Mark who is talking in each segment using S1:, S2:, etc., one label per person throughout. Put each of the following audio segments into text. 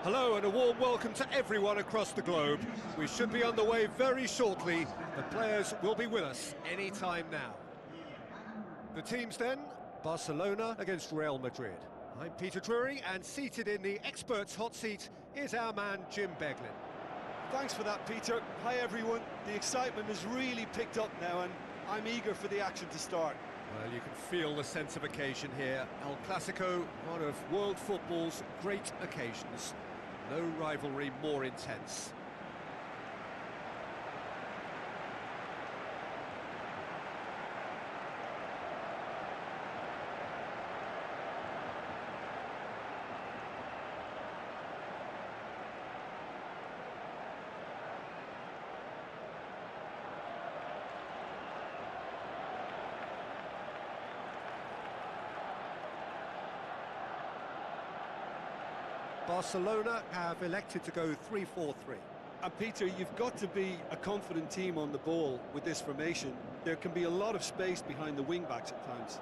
S1: Hello and a warm welcome to everyone across the globe. We should be on the way very shortly. The players will be with us any time now. The teams then, Barcelona against Real Madrid. I'm Peter Drury, and seated in the experts' hot seat is our man Jim Beglin.
S2: Thanks for that, Peter. Hi everyone. The excitement has really picked up now and I'm eager for the action to start.
S1: Well, you can feel the sense of occasion here. El Clasico, one of world football's great occasions. No rivalry more intense. Barcelona have elected to go 3-4-3.
S2: And Peter, you've got to be a confident team on the ball with this formation. There can be a lot of space behind the wing-backs at times.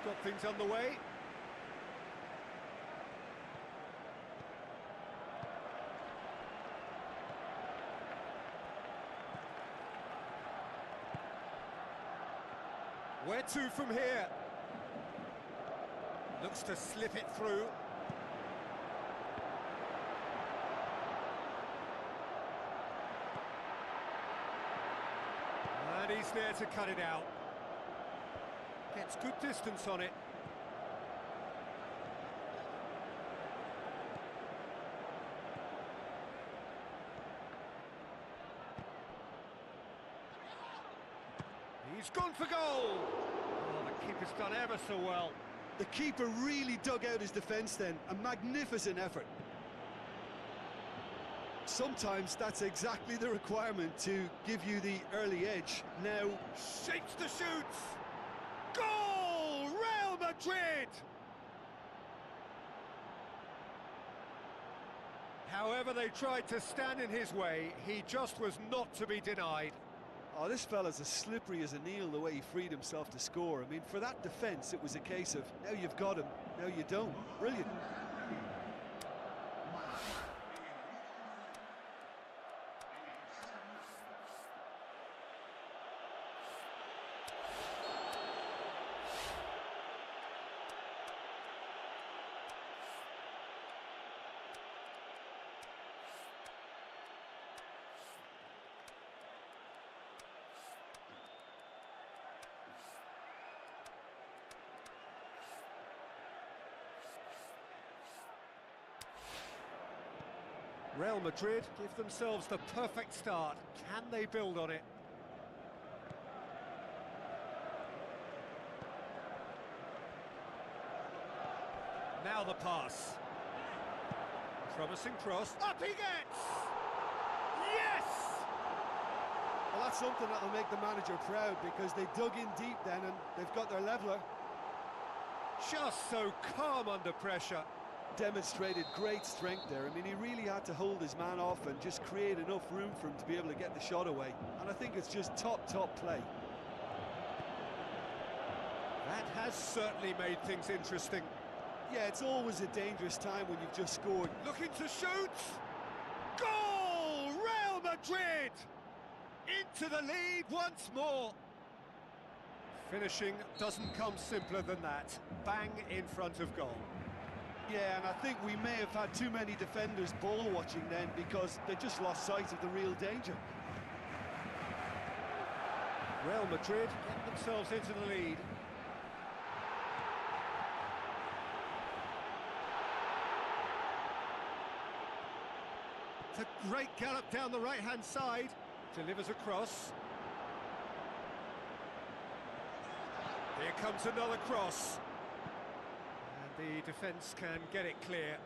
S1: Got things underway. Where to from here? Looks to slip it through. And he's there to cut it out. Gets good distance on it. He's gone for goal! Oh, the keeper's done ever so well.
S2: The keeper really dug out his defence then. A magnificent effort. Sometimes that's exactly the requirement to give you the early edge. Now,
S1: Shapes to shoot! Goal! Real Madrid! However they tried to stand in his way, he just was not to be denied.
S2: oh, this fella's as slippery as an eel the way he freed himself to score. I mean, for that defence, it was a case of, now you've got him, now you don't. Brilliant.
S1: Real Madrid give themselves the perfect start. Can they build on it? Now the pass. Promising cross. Up he gets! Yes!
S2: Well, that's something that'll make the manager proud, because they dug in deep then and they've got their leveller.
S1: Just so calm under pressure.
S2: Demonstrated great strength there. I mean, he really had to hold his man off and just create enough room for him to be able to get the shot away. And I think it's just top play.
S1: That has certainly made things interesting.
S2: Yeah, it's always a dangerous time when you've just scored.
S1: Looking to shoot! Goal! Real Madrid! Into the lead once more. Finishing doesn't come simpler than that. Bang in front of goal.
S2: Yeah, and I think we may have had too many defenders ball watching then, because they just lost sight of the real danger.
S1: Real Madrid get themselves into the lead. It's a great gallop down the right-hand side. Delivers across. Here comes another cross. The defence can get it clear.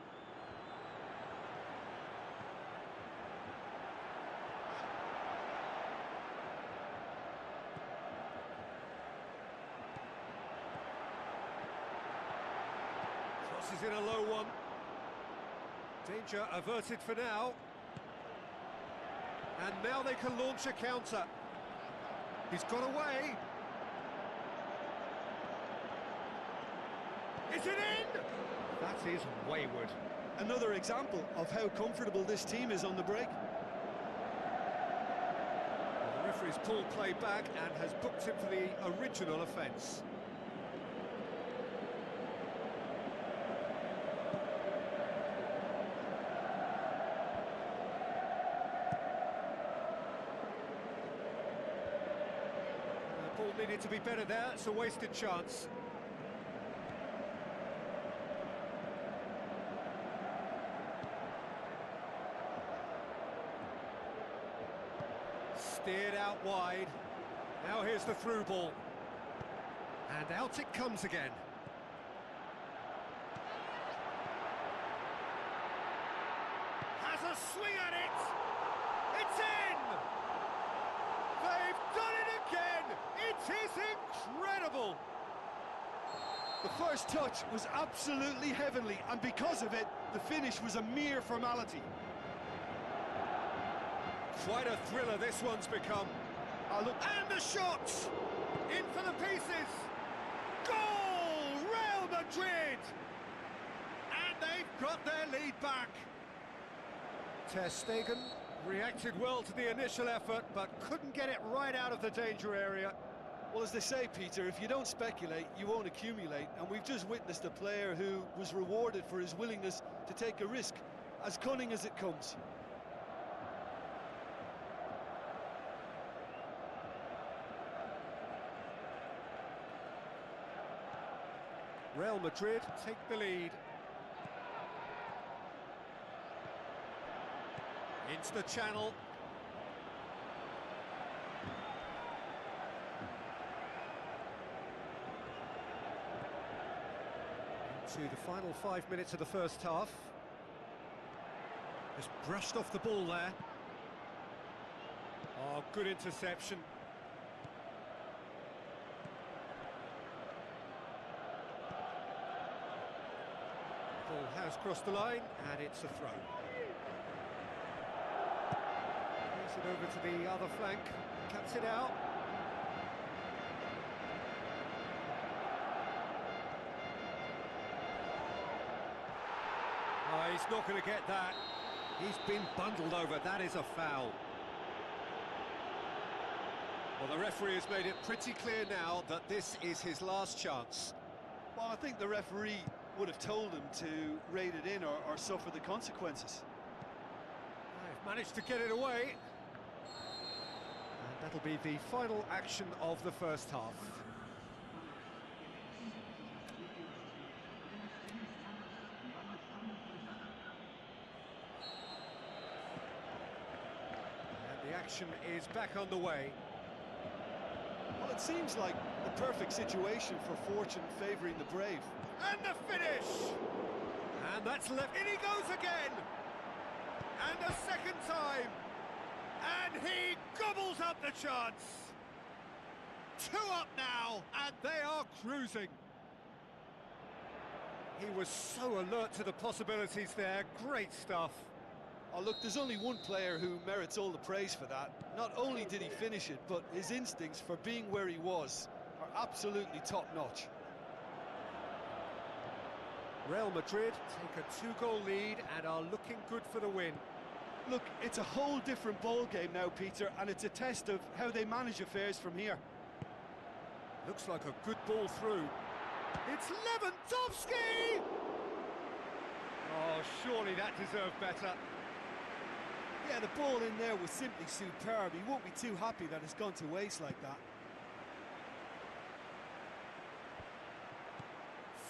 S1: Crosses in a low one. Danger averted for now. And now they can launch a counter. He's got away. Is it in? That is wayward.
S2: Another example of how comfortable this team is on the break.
S1: The referee's pulled play back and has booked him for the original offence. The ball needed to be better there, it's a wasted chance. Steered out wide. Now here's the through ball. And out it comes again. Has a swing at it! It's in! They've done it again! It is incredible!
S2: The first touch was absolutely heavenly, and because of it, the finish was a mere formality.
S1: Quite a thriller this one's become.
S2: Oh, look.
S1: And the shot! In for the pieces! Goal! Real Madrid! And they've got their lead back. Ter Stegen reacted well to the initial effort, but couldn't get it right out of the danger area.
S2: Well, as they say, Peter, if you don't speculate, you won't accumulate. And we've just witnessed a player who was rewarded for his willingness to take a risk, as cunning as it comes.
S1: Real Madrid take the lead. Into the channel. Into the final 5 minutes of the first half. Just brushed off the ball there. Oh, good interception. Ball has crossed the line, and it's a throw. Plays it over to the other flank, cuts it out. Oh, he's not going to get that. He's been bundled over. That is a foul. Well, the referee has made it pretty clear now that this is his last chance.
S2: Well, I think the referee would have told him to rate it in or suffer the consequences.
S1: They've managed to get it away. And that'll be the final action of the first half. And the action is back on the way.
S2: Well, it seems like the perfect situation for fortune favouring the brave.
S1: And the finish! And that's left. In he goes again! And a second time! And he gobbles up the chance! 2 up now, and they are cruising. He was so alert to the possibilities there. Great stuff.
S2: Oh, look, there's only one player who merits all the praise for that. Not only did he finish it, but his instincts for being where he was are absolutely top-notch.
S1: Real Madrid take a 2-goal lead and are looking good for the win.
S2: Look, it's a whole different ball game now, Peter, and it's a test of how they manage affairs from here.
S1: Looks like a good ball through. It's Lewandowski! Oh, surely that deserved better.
S2: Yeah, the ball in there was simply superb. He won't be too happy that it's gone to waste like that.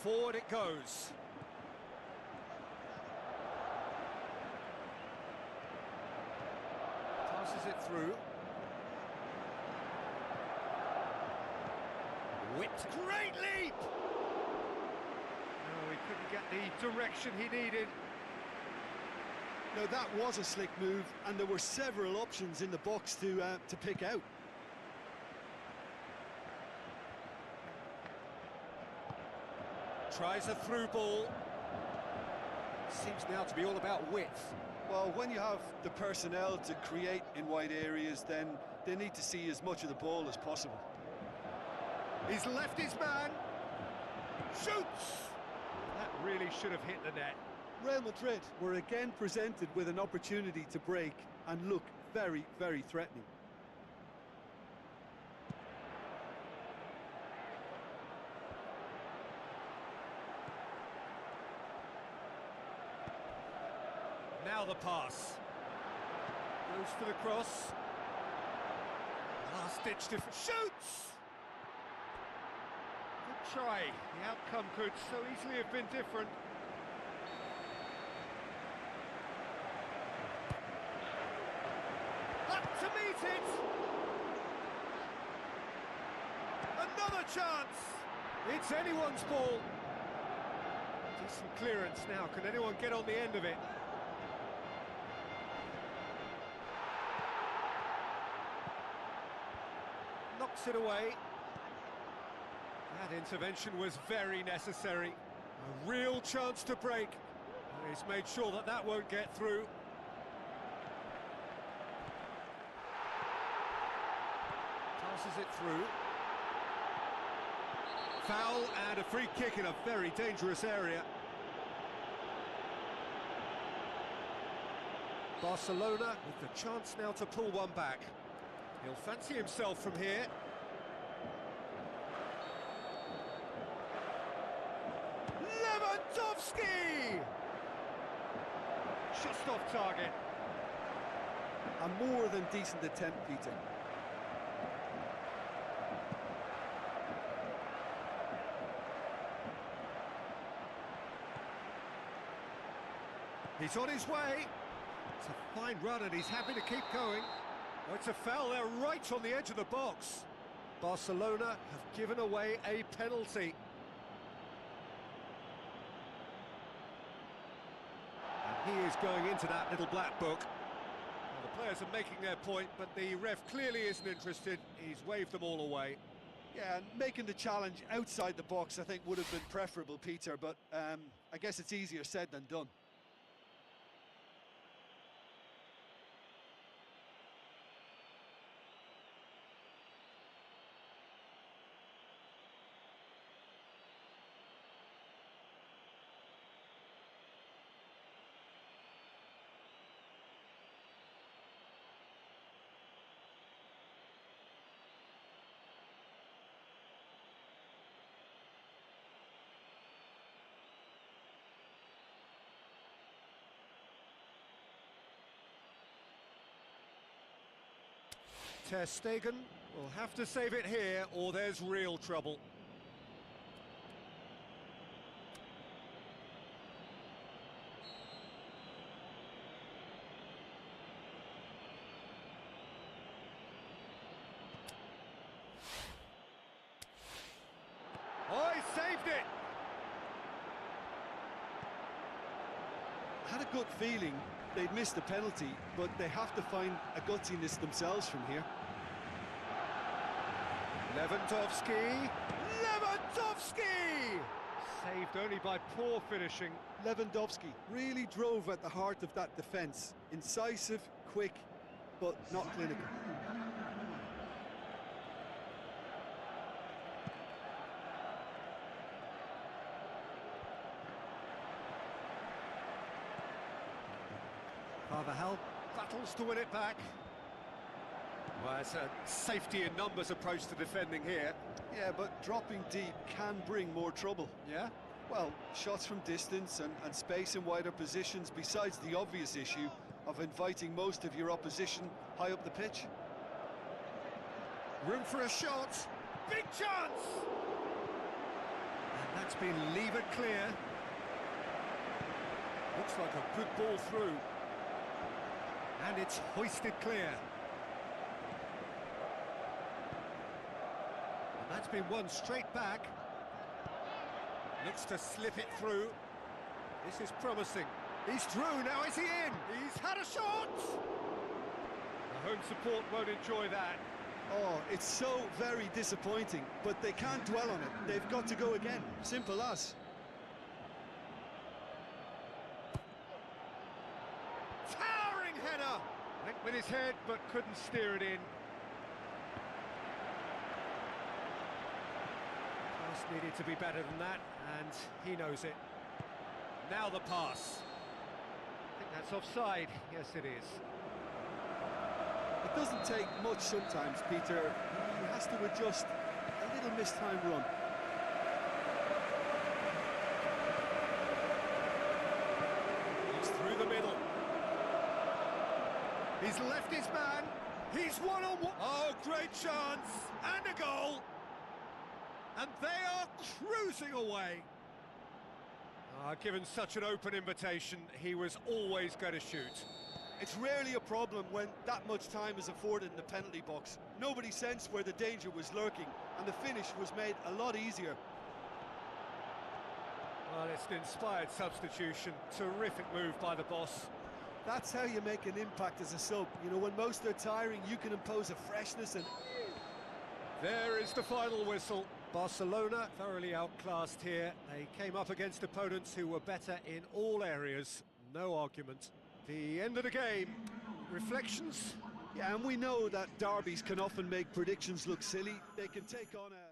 S1: Forward it goes. Passes it through. Whipped. Great leap! No, he couldn't get the direction he needed.
S2: No, that was a slick move, and there were several options in the box to pick out.
S1: Tries a through ball. Seems now to be all about width.
S2: Well, when you have the personnel to create in wide areas, then they need to see as much of the ball as possible.
S1: He's left his man. Shoots! That really should have hit the net.
S2: Real Madrid were again presented with an opportunity to break and look very, very threatening.
S1: Now the pass. Goes for the cross. Last-ditch defense. Shoots! Good try. The outcome could so easily have been different. Up to meet it! Another chance! It's anyone's ball. Decent clearance now. Can anyone get on the end of it? Knocks it away. That intervention was very necessary. A real chance to break. He's made sure that that won't get through. Passes it through. Foul and a free kick in a very dangerous area. Barcelona with the chance now to pull one back. He'll fancy himself from here. Lewandowski! Just off target.
S2: A more than decent attempt, Peter.
S1: He's on his way. It's a fine run and he's happy to keep going. Oh, it's a foul there right on the edge of the box. Barcelona have given away a penalty. And he is going into that little black book. Well, the players are making their point, but the ref clearly isn't interested. He's waved them all away.
S2: Yeah, and making the challenge outside the box I think would have been preferable, Peter, but I guess it's easier said than done.
S1: Ter Stegen will have to save it here, or there's real trouble. Oh, he saved it!
S2: I had a good feeling they'd missed the penalty, but they have to find a gutsiness themselves from here.
S1: Lewandowski! Lewandowski! Saved only by poor finishing.
S2: Lewandowski really drove at the heart of that defence. Incisive, quick, but not clinical.
S1: Carvajal battles to win it back. Well, it's a safety in numbers approach to defending here.
S2: Yeah, but dropping deep can bring more trouble.
S1: Yeah?
S2: Well, shots from distance and space in wider positions, besides the obvious issue of inviting most of your opposition high up the pitch.
S1: Room for a shot. Big chance! And that's been levered clear. Looks like a good ball through. And it's hoisted clear. And that's been won straight back. Looks to slip it through. This is promising. He's through, now is he in? He's had a shot! The home support won't enjoy that.
S2: Oh, it's so very disappointing, but they can't dwell on it. They've got to go again. Simple as.
S1: Towering header! Went with his head, but couldn't steer it in. Pass needed to be better than that, and he knows it. Now the pass. I think that's offside. Yes, it is.
S2: It doesn't take much sometimes, Peter. He has to adjust a little mistimed run.
S1: He's through the middle. He's left his man. He's one-on-one. Oh, great chance. And a goal. And they are cruising away. Given such an open invitation, he was always going to shoot.
S2: It's rarely a problem when that much time is afforded in the penalty box. Nobody sensed where the danger was lurking, and the finish was made a lot easier.
S1: Well, it's an inspired substitution. Terrific move by the boss.
S2: That's how you make an impact as a sub. You know, when most are tiring, you can impose a freshness and...
S1: There is the final whistle. Barcelona thoroughly outclassed here. They came up against opponents who were better in all areas. No argument. The end of the game. Reflections?
S2: Yeah, and we know that derbies can often make predictions look silly. They can take on a...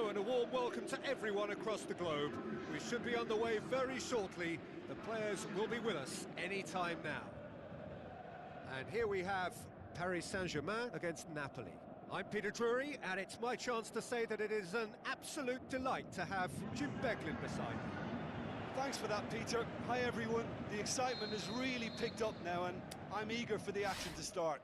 S1: and a warm welcome to everyone across the globe. We should be on the way very shortly. The players will be with us any time now. And here we have Paris Saint-Germain against Napoli. I'm Peter Drury, and it's my chance to say that it is an absolute delight to have Jim Beglin beside me.
S2: Thanks for that, Peter. Hi, everyone. The excitement has really picked up now, and I'm eager for the action to start.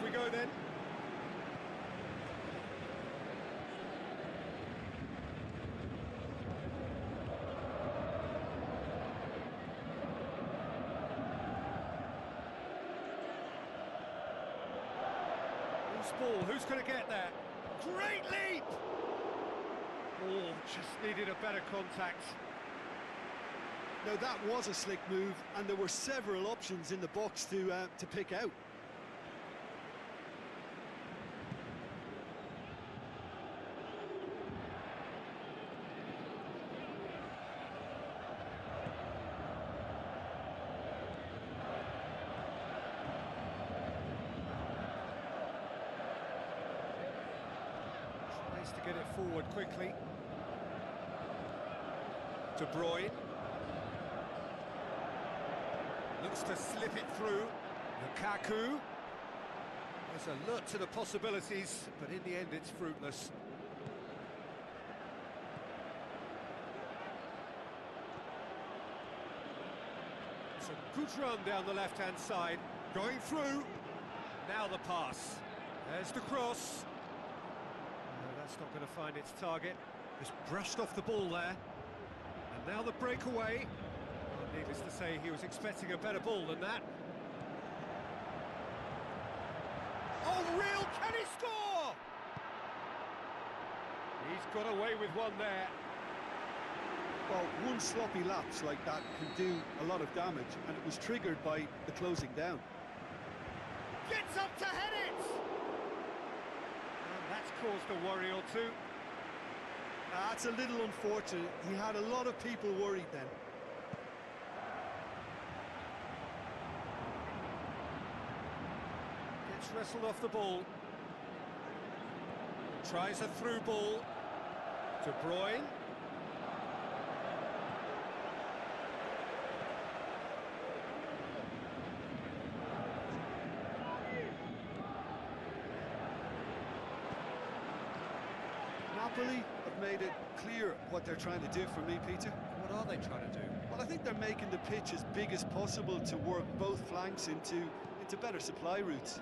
S1: We go then. Loose ball, who's going to get there? Great leap! Oh, just needed a better contact.
S2: Now, that was a slick move, and there were several options in the box to pick out.
S1: To get it forward quickly. De Bruyne. Looks to slip it through. Lukaku. There's a lot to the possibilities, but in the end it's fruitless. Good run down the left-hand side. Going through. Now the pass. There's the cross. No, that's not going to find its target. Just brushed off the ball there. And now the breakaway. Well, needless to say, he was expecting a better ball than that. Oh, real, can he score? He's got away with one there.
S2: Well, one sloppy lapse like that can do a lot of damage, and it was triggered by the closing down.
S1: Gets up to head it! And that's caused a worry or two.
S2: That's a little unfortunate. He had a lot of people worried then.
S1: Gets wrestled off the ball. Tries a through ball. De Bruyne.
S2: Napoli have made it clear what they're trying to do for me, Peter.
S1: What are they trying to do?
S2: Well, I think they're making the pitch as big as possible to work both flanks into better supply routes.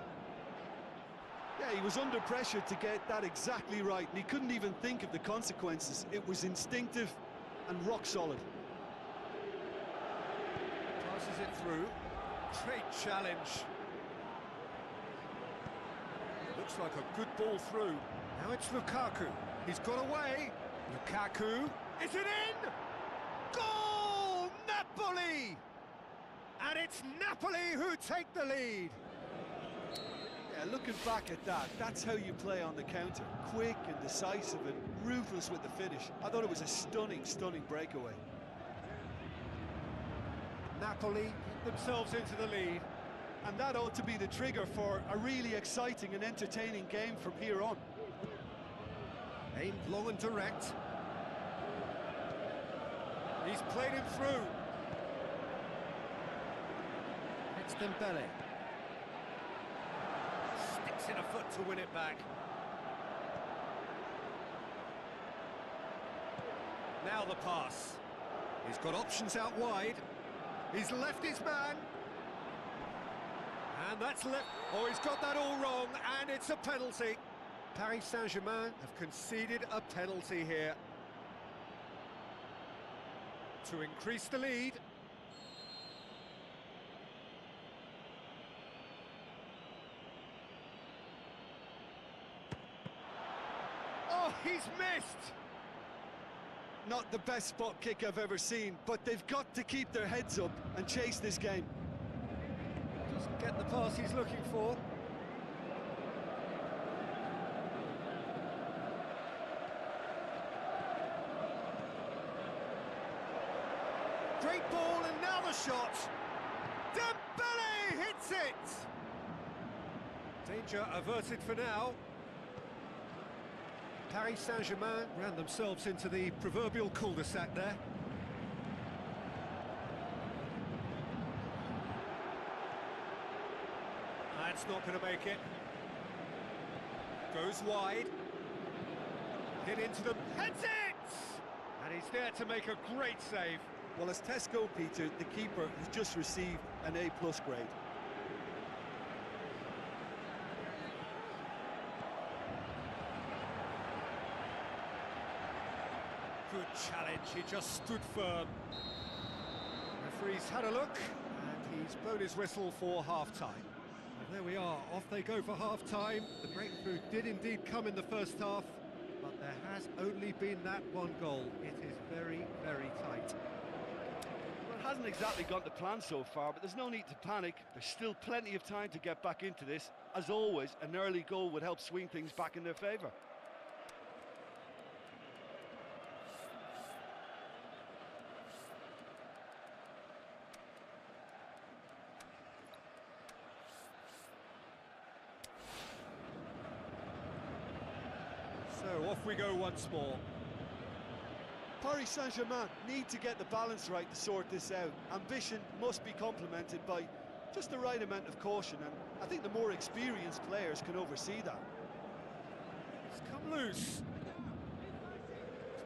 S2: Yeah, he was under pressure to get that exactly right, and he couldn't even think of the consequences. It was instinctive and rock solid.
S1: Passes it through. Great challenge. Looks like a good ball through. Now it's Lukaku. He's got away. Lukaku. Is it in? Goal! Napoli! And it's Napoli who take the lead.
S2: Yeah, looking back at that, that's how you play on the counter. Quick and decisive and ruthless with the finish. I thought it was a stunning, stunning breakaway.
S1: Napoli get themselves into the lead.
S2: And that ought to be the trigger for a really exciting and entertaining game from here on.
S1: Aimed long and direct. He's played him through. It's Dembele. Sticks in a foot to win it back. Now the pass. He's got options out wide. He's left his man. And that's left. Oh, he's got that all wrong, and it's a penalty. Paris Saint-Germain have conceded a penalty here to increase the lead. Oh, he's missed!
S2: Not the best spot kick I've ever seen, but they've got to keep their heads up and chase this game.
S1: Doesn't get the pass he's looking for. Great ball, and now the shot. Dembele hits it! Danger averted for now. Paris Saint-Germain ran themselves into the proverbial cul-de-sac there. That's not going to make it. Goes wide. Hit into them. Heads it! And he's there to make a great save.
S2: Well, as Tesco, Peter, the keeper has just received an A+ grade.
S1: Good challenge, he just stood firm. Referee's had a look, and he's blown his whistle for half-time. And there we are, off they go for half-time. The breakthrough did indeed come in the first half, but there has only been that one goal. It is very, very tight.
S2: Well, it hasn't exactly gone to plan so far, but there's no need to panic. There's still plenty of time to get back into this. As always, an early goal would help swing things back in their favour.
S1: So off we go once more.
S2: Paris Saint-Germain need to get the balance right to sort this out. Ambition must be complemented by just the right amount of caution, and I think the more experienced players can oversee that.
S1: It's come loose. He's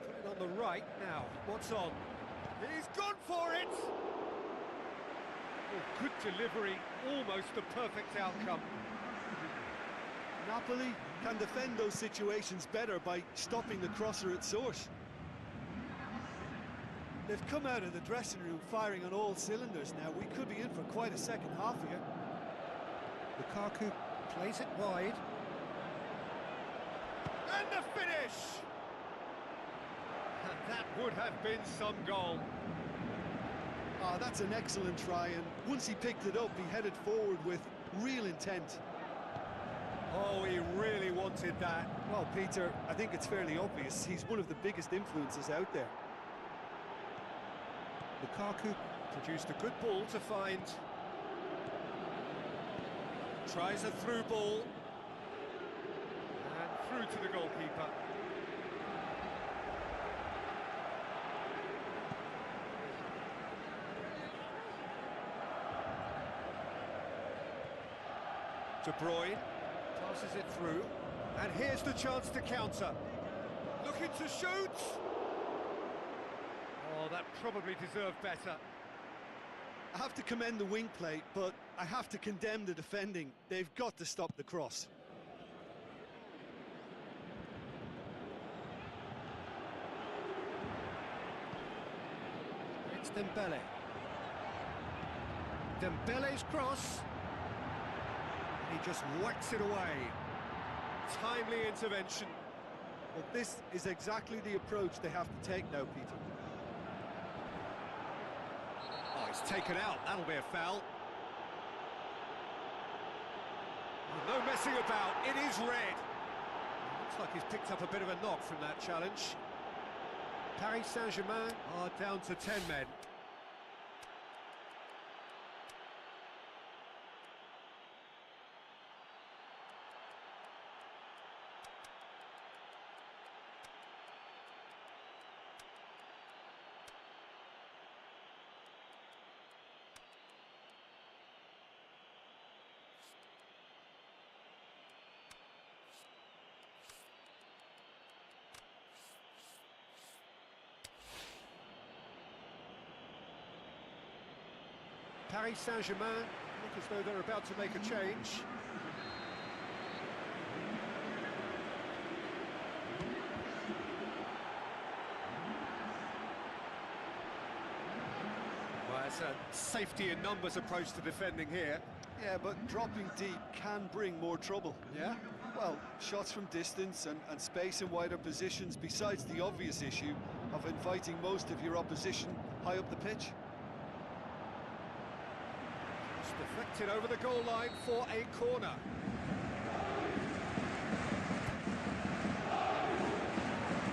S1: put it on the right now. What's on? He's gone for it! Well, good delivery, almost the perfect outcome.
S2: Napoli can defend those situations better by stopping the crosser at source. They've come out of the dressing room firing on all cylinders now. We could be in for quite a second half here.
S1: Lukaku plays it wide. And the finish! And that would have been some goal.
S2: Oh, that's an excellent try, and once he picked it up, he headed forward with real intent.
S1: Oh, he really wanted that.
S2: Well, Peter, I think it's fairly obvious. He's one of the biggest influences out there.
S1: Lukaku produced a good ball to find. Tries a through ball. And through to the goalkeeper. De Bruyne passes it through, and here's the chance to counter. Looking to shoot! Oh, that probably deserved better.
S2: I have to commend the wing play, but I have to condemn the defending. They've got to stop the cross.
S1: It's Dembele. Dembele's cross. He just whacks it away. Timely intervention.
S2: Well, this is exactly the approach they have to take now, Peter.
S1: Oh, he's taken out. That'll be a foul. Oh, no messing about. It is red. Looks like he's picked up a bit of a knock from that challenge. Paris Saint-Germain are down to 10 men. Paris Saint-Germain look as though they're about to make a change. Well, it's a safety in numbers approach to defending here.
S2: Yeah, but dropping deep can bring more trouble.
S1: Yeah?
S2: Well, shots from distance and space in wider positions, besides the obvious issue of inviting most of your opposition high up the pitch.
S1: Deflected over the goal line for a corner.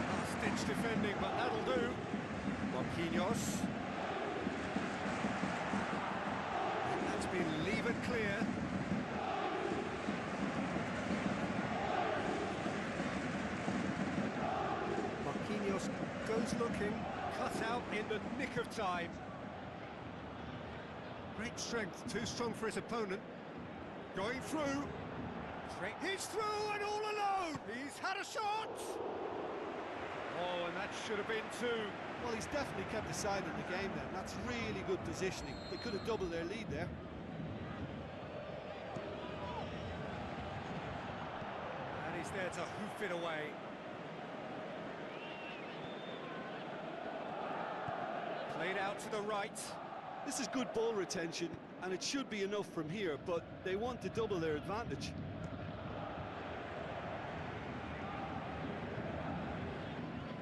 S1: Last-ditch defending, but that'll do. Marquinhos. And that's been levered clear. Marquinhos goes looking, cut out in the nick of time. Great strength, too strong for his opponent. Going through. He's through and all alone. He's had a shot. Oh, and that should have been two.
S2: Well, he's definitely kept the side in the game then. That's really good positioning. They could have doubled their lead there.
S1: And he's there to hoof it away. Played out to the right.
S2: This is good ball retention, and it should be enough from here, but they want to double their advantage.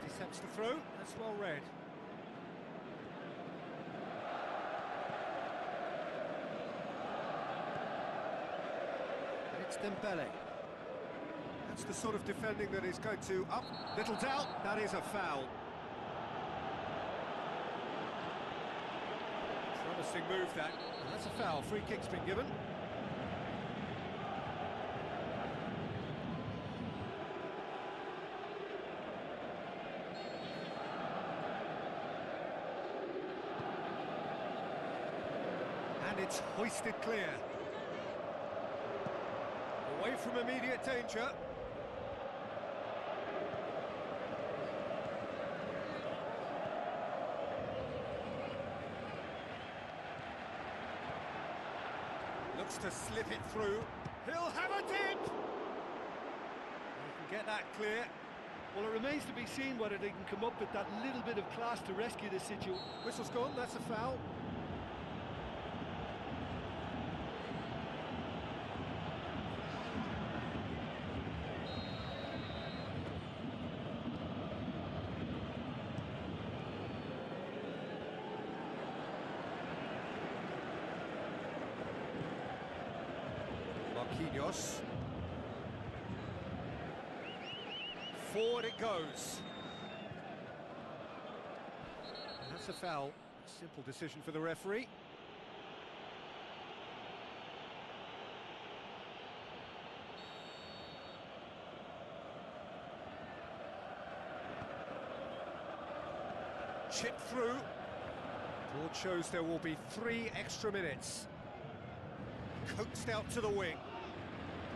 S1: Intercepts the throw, that's well read. And it's Dembele. That's the sort of defending that is going to up. Little doubt, that is a foul. Promising move that. And that's a foul. Free kick's been given. And it's hoisted clear. Away from immediate danger. wants to slip it through. He'll have a dip! He can get that clear.
S2: Well, it remains to be seen whether they can come up with that little bit of class to rescue this situation.
S1: Whistle's gone, that's a foul. Marquinhos. Forward it goes. And that's a foul. Simple decision for the referee. Chip through. Board shows there will be 3 extra minutes. Coaxed out to the wing.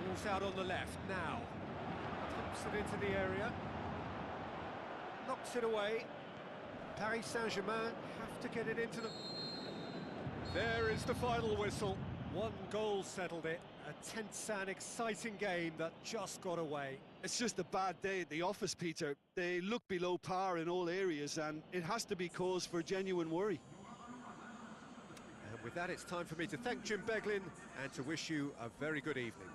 S1: Ball's out on the left now. Taps it into the area. Knocks it away. Paris Saint-Germain have to get it into the... There is the final whistle. 1 goal settled it. A tense and exciting game that just got away.
S2: It's just a bad day at the office, Peter. They look below par in all areas, and it has to be cause for genuine worry.
S1: And with that, it's time for me to thank Jim Beglin and to wish you a very good evening.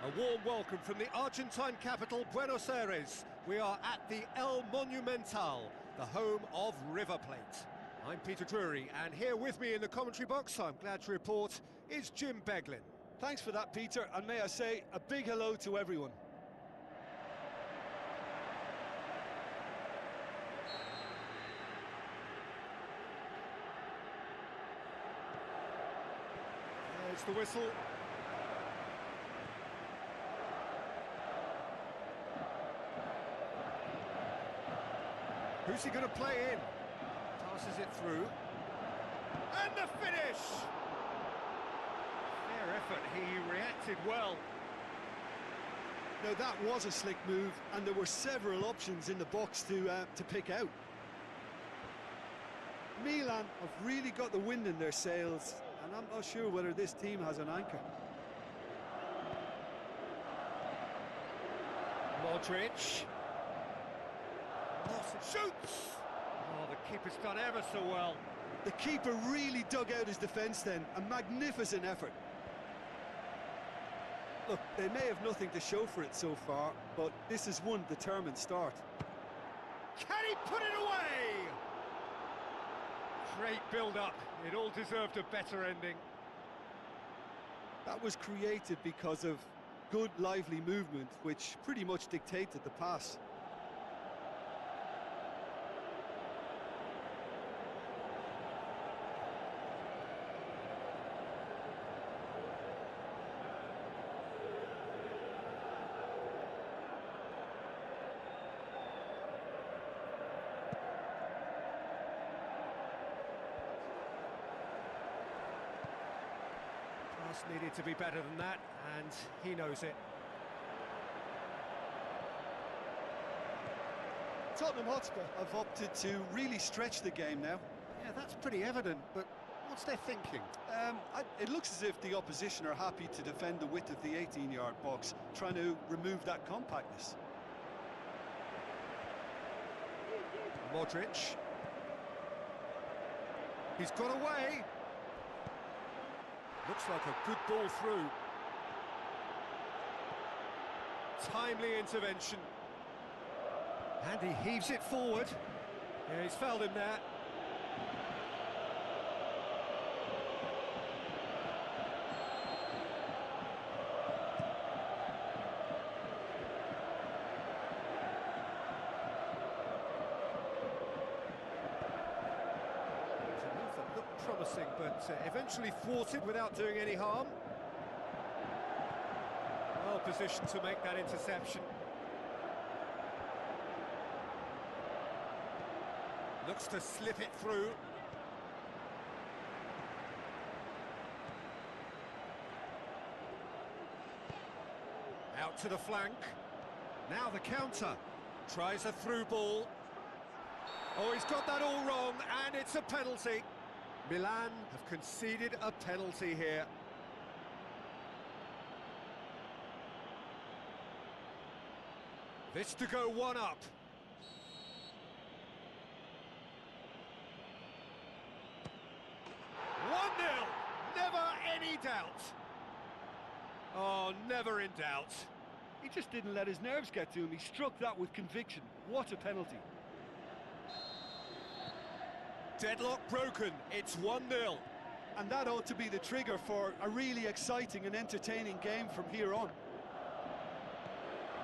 S1: A warm welcome from the Argentine capital, Buenos Aires. We are at the El Monumental, the home of River Plate. I'm Peter Drury, and here with me in the commentary box, I'm glad to report, is Jim Beglin.
S2: Thanks for that, Peter, and may I say a big hello to everyone.
S1: There's the whistle. Who's he going to play in? Passes it through. And the finish! Fair effort, he reacted well.
S2: Now that was a slick move, and there were several options in the box to pick out. Milan have really got the wind in their sails, and I'm not sure whether this team has an anchor.
S1: Modric. Shoots! Oh, the keeper's done ever so well.
S2: The keeper really dug out his defence then, a magnificent effort. Look, they may have nothing to show for it so far, but this is one determined start.
S1: Can he put it away? Great build-up. It all deserved a better ending.
S2: That was created because of good, lively movement, which pretty much dictated the pass.
S1: Needed to be better than that, and he knows it.
S2: Tottenham Hotspur have opted to really stretch the game now.
S1: Yeah, that's pretty evident, but what's their thinking?
S2: It looks as if the opposition are happy to defend the width of the 18-yard box, trying to remove that compactness.
S1: Modric. He's got away. Looks like a good ball through. Timely intervention. And he heaves it forward. Yeah, he's fouled him there. Promising, but eventually thwarted without doing any harm. Well positioned to make that interception. Looks to slip it through. Out to the flank. Now the counter. Tries a through ball. Oh, he's got that all wrong, and it's a penalty. Milan have conceded a penalty here. This to go one up. One 0. Never any doubt. Oh, never in doubt.
S2: He just didn't let his nerves get to him. He struck that with conviction. What a penalty.
S1: Deadlock broken, it's 1-0.
S2: And that ought to be the trigger for a really exciting and entertaining game from here on.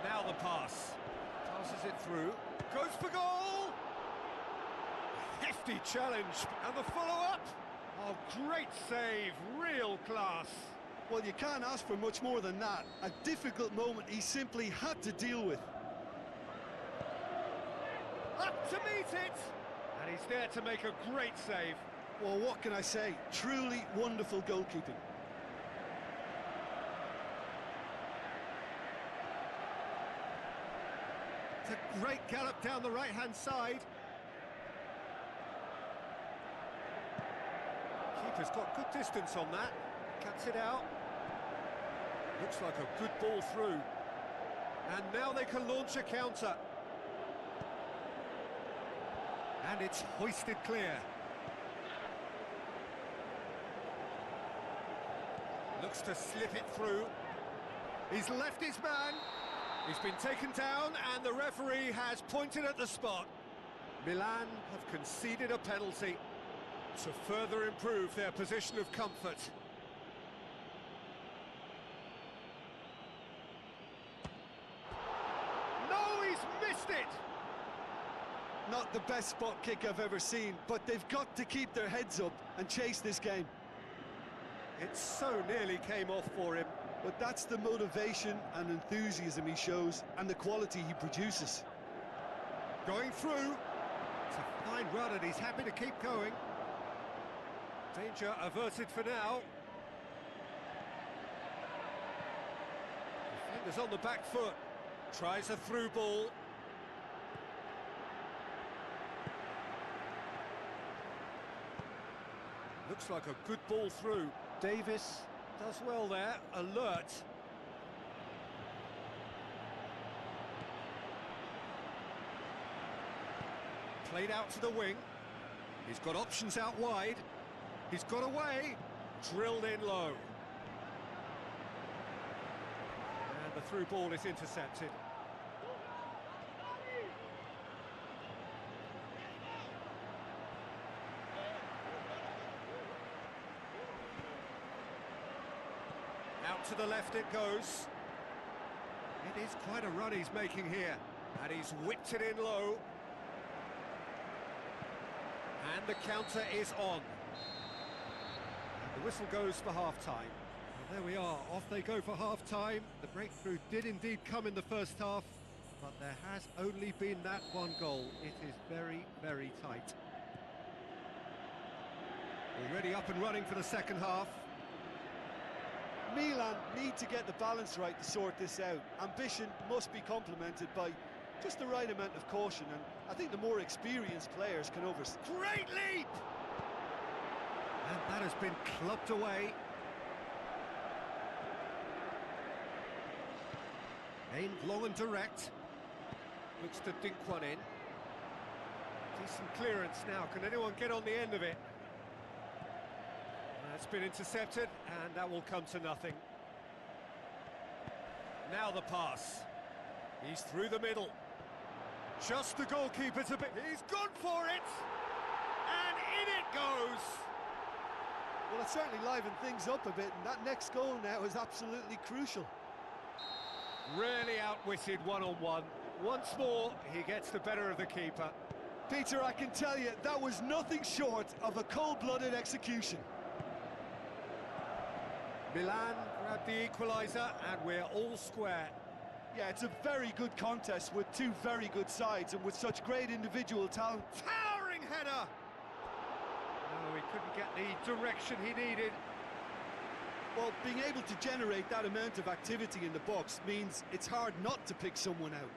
S1: Now the pass. Passes it through. Goes for goal! Hefty challenge, and the follow-up. Oh, great save, real class.
S2: Well, you can't ask for much more than that. A difficult moment he simply had to deal with.
S1: Up to meet it! And he's there to make a great save.
S2: Well, what can I say? Truly wonderful goalkeeping.
S1: It's a great gallop down the right-hand side. Keeper's got good distance on that. Cuts it out. Looks like a good ball through. And now they can launch a counter. And it's hoisted clear. Looks to slip it through. He's left his man. He's been taken down and the referee has pointed at the spot. Milan have conceded a penalty to further improve their position of comfort. No, he's missed it!
S2: Not the best spot kick I've ever seen, but they've got to keep their heads up and chase this game.
S1: It so nearly came off for him.
S2: But that's the motivation and enthusiasm he shows, and the quality he produces.
S1: Going through. It's a fine run and he's happy to keep going. Danger averted for now. Defender's on the back foot. Tries a through ball. Looks like a good ball through. Davis does well there, alert. Played out to the wing. He's got options out wide. He's got away. Drilled in low. And the through ball is intercepted. Out to the left it goes. It is quite a run he's making here. And he's whipped it in low. And the counter is on. And the whistle goes for half-time. Well, there we are, off they go for half-time. The breakthrough did indeed come in the first half, but there has only been that one goal. It is very, very tight. Already up and running for the second half.
S2: Milan need to get the balance right to sort this out. Ambition must be complemented by just the right amount of caution, and I think the more experienced players can oversee.
S1: Great leap! And that has been clubbed away. Aimed long and direct. Looks to dink one in. Decent clearance now. Can anyone get on the end of it? That's been intercepted, and that will come to nothing. Now the pass. He's through the middle. Just the goalkeeper to be... He's gone for it! And in it goes!
S2: Well, it certainly livened things up a bit, and that next goal now is absolutely crucial.
S1: Really outwitted one-on-one. Once more, he gets the better of the keeper.
S2: Peter, I can tell you, that was nothing short of a cold-blooded execution.
S1: Milan grabbed the equaliser, and we're all square.
S2: Yeah, it's a very good contest with two very good sides and with such great individual talent.
S1: Towering header! No, he couldn't get the direction he needed.
S2: Well, being able to generate that amount of activity in the box means it's hard not to pick someone out.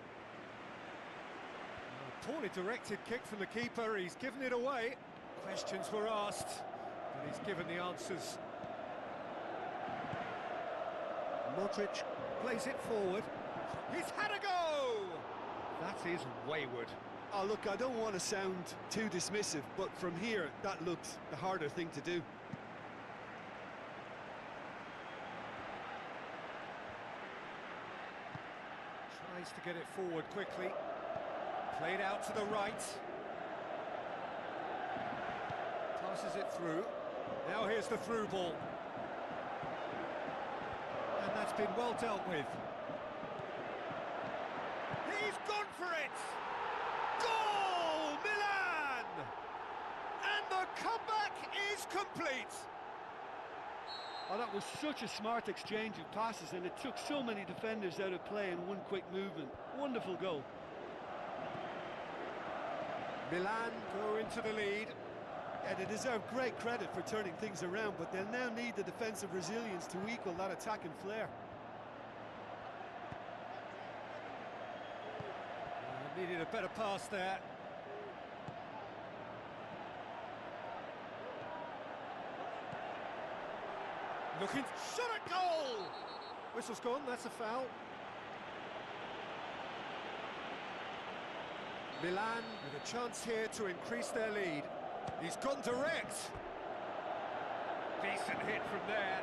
S1: A poorly directed kick from the keeper, he's given it away. Questions were asked, but he's given the answers. Modric plays it forward. He's had a go! That is wayward.
S2: Oh, look, I don't want to sound too dismissive, but from here, that looked the harder thing to do.
S1: Tries to get it forward quickly. Played out to the right. Passes it through. Now here's the through ball. And that's been well dealt with. He's gone for it! Goal! Milan! And the comeback is complete!
S2: Oh, that was such a smart exchange of passes, and it took so many defenders out of play in one quick movement. Wonderful goal.
S1: Milan go into the lead.
S2: Yeah, they deserve great credit for turning things around, but they'll now need the defensive resilience to equal that attacking flair.
S1: Needed a better pass there. Looking, shot at goal! Whistle's gone, that's a foul. Milan with a chance here to increase their lead. He's gone direct. Decent hit from there.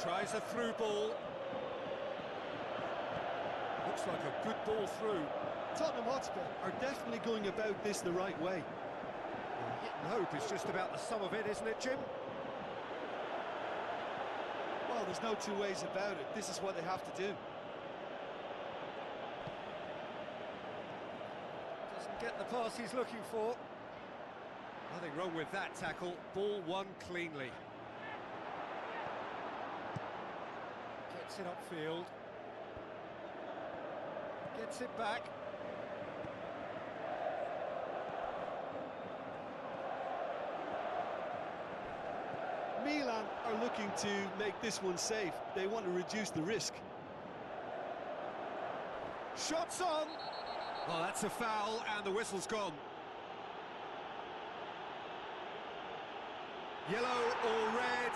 S1: Tries a through ball. Looks like a good ball through.
S2: Tottenham Hotspur are definitely going about this the right way.
S1: Hit and hope is just about the sum of it, isn't it, Jim?
S2: Well, there's no two ways about it. This is what they have to do.
S1: Doesn't get the pass he's looking for. Nothing wrong with that tackle. Ball won cleanly. Gets it upfield. Gets it back.
S2: Milan are looking to make this one safe. They want to reduce the risk.
S1: Shots on! Oh, that's a foul, and the whistle's gone. Yellow or red?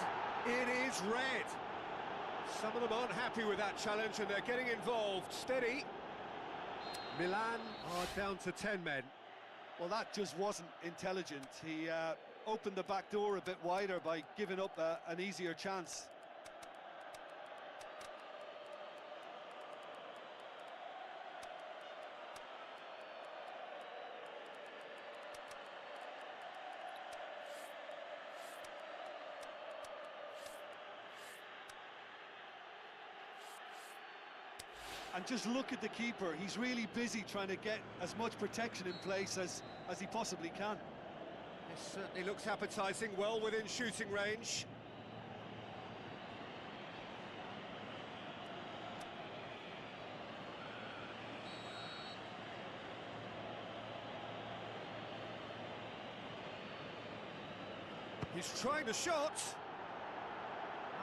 S1: It is red. Some of them aren't happy with that challenge, and they're getting involved. Steady. Milan are down to 10 men.
S2: Well, that just wasn't intelligent. He opened the back door a bit wider by giving up an easier chance. And just look at the keeper. He's really busy trying to get as much protection in place as he possibly can.
S1: This certainly looks appetising, well within shooting range. He's trying the shot.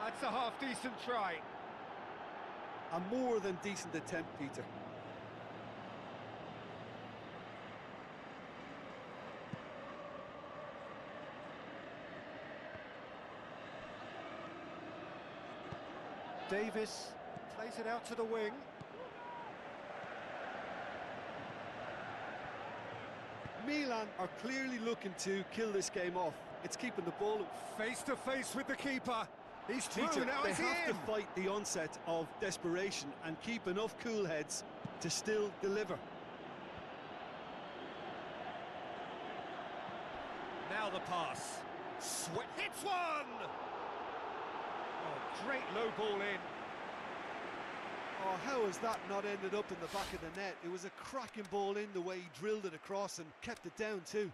S1: That's a half-decent try.
S2: A more than decent attempt, Peter.
S1: Davis plays it out to the wing.
S2: Milan are clearly looking to kill this game off. It's keeping the ball
S1: Face to face with the keeper. He's through.
S2: Peter,
S1: Now
S2: they
S1: is he
S2: have
S1: in?
S2: to fight the onset of desperation and keep enough cool heads to still deliver.
S1: Now the pass. Sweat hits one! Oh, great low ball in.
S2: Oh, how has that not ended up in the back of the net? It was a cracking ball in the way he drilled it across and kept it down too.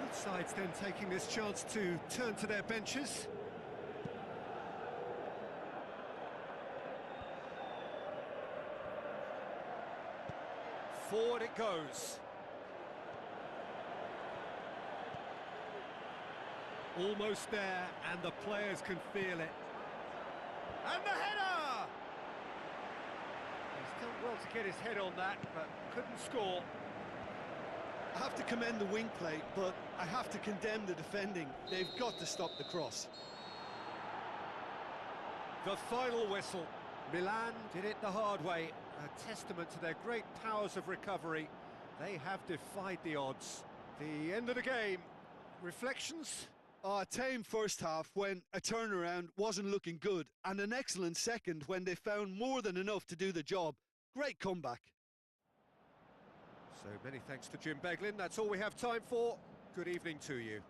S1: Both sides then taking this chance to turn to their benches. Forward it goes. Almost there, and the players can feel it. And the header! He's done well to get his head on that, but couldn't score.
S2: I have to commend the wing play, but I have to condemn the defending. They've got to stop the cross.
S1: The final whistle. Milan did it the hard way, a testament to their great powers of recovery. They have defied the odds. The end of the game. Reflections?
S2: A tame first half when a turnaround wasn't looking good, and an excellent second when they found more than enough to do the job. Great comeback.
S1: So many thanks to Jim Beglin. That's all we have time for. Good evening to you.